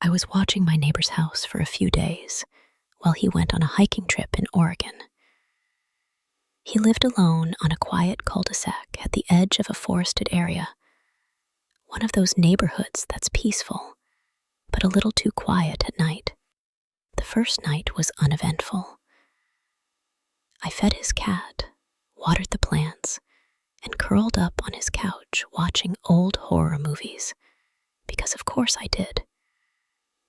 I was watching my neighbor's house for a few days while he went on a hiking trip in Oregon. He lived alone on a quiet cul-de-sac at the edge of a forested area, one of those neighborhoods that's peaceful, but a little too quiet at night. The first night was uneventful. I fed his cat, watered the plants, and curled up on his couch watching old horror movies, because of course I did.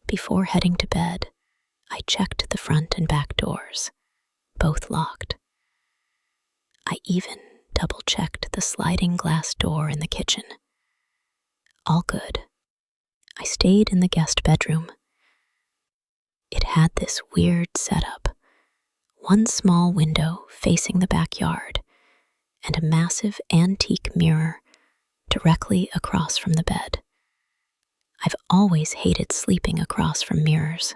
Before heading to bed, I checked the front and back doors, both locked. I even double-checked the sliding glass door in the kitchen. All good. I stayed in the guest bedroom. It had this weird setup, one small window facing the backyard and a massive antique mirror directly across from the bed. I've always hated sleeping across from mirrors.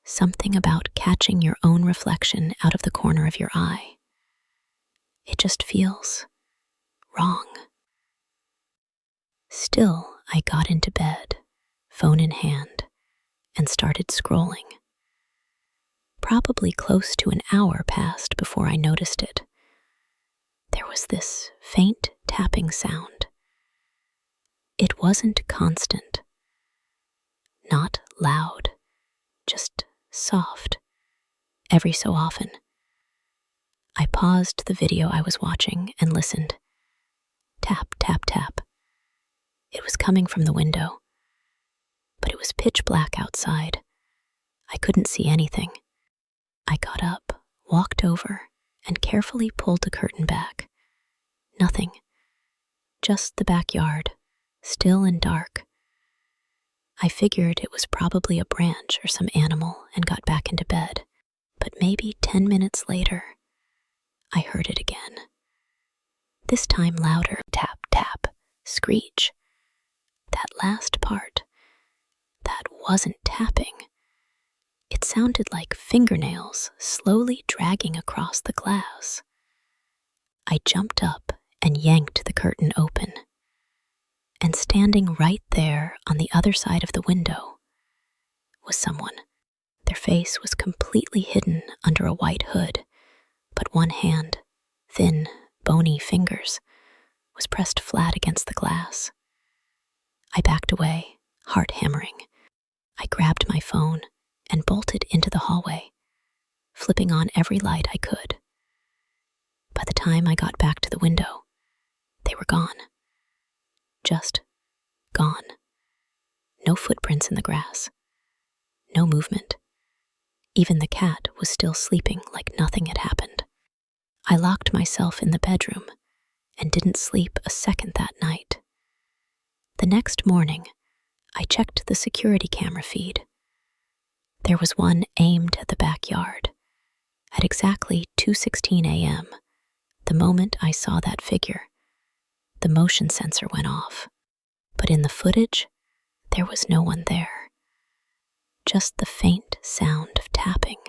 Something about catching your own reflection out of the corner of your eye. It just feels wrong. Still, I got into bed, phone in hand, and started scrolling. Probably close to an hour passed before I noticed it. There was this faint tapping sound. It wasn't constant, not loud, just soft, every so often. I paused the video I was watching and listened. Tap, tap, tap. It was coming from the window, but it was pitch black outside. I couldn't see anything. I got up, walked over, and carefully pulled the curtain back. Nothing. Just the backyard, still and dark. I figured it was probably a branch or some animal and got back into bed, but maybe 10 minutes later, I heard it again. This time louder, tap, tap, screech. That last part, that wasn't tapping. It sounded like fingernails slowly dragging across the glass. I jumped up and yanked the curtain open. And standing right there on the other side of the window was someone. Their face was completely hidden under a white hood, but one hand, thin, bony fingers, was pressed flat against the glass. I backed away, heart hammering. I grabbed my phone and bolted into the hallway, flipping on every light I could. By the time I got back to the window, they were gone. Just gone. No footprints in the grass. No movement. Even the cat was still sleeping like nothing had happened. I locked myself in the bedroom and didn't sleep a second that night. The next morning, I checked the security camera feed. There was one aimed at the backyard. At exactly 2:16 a.m., the moment I saw that figure, the motion sensor went off. But in the footage, there was no one there. Just the faint sound of tapping.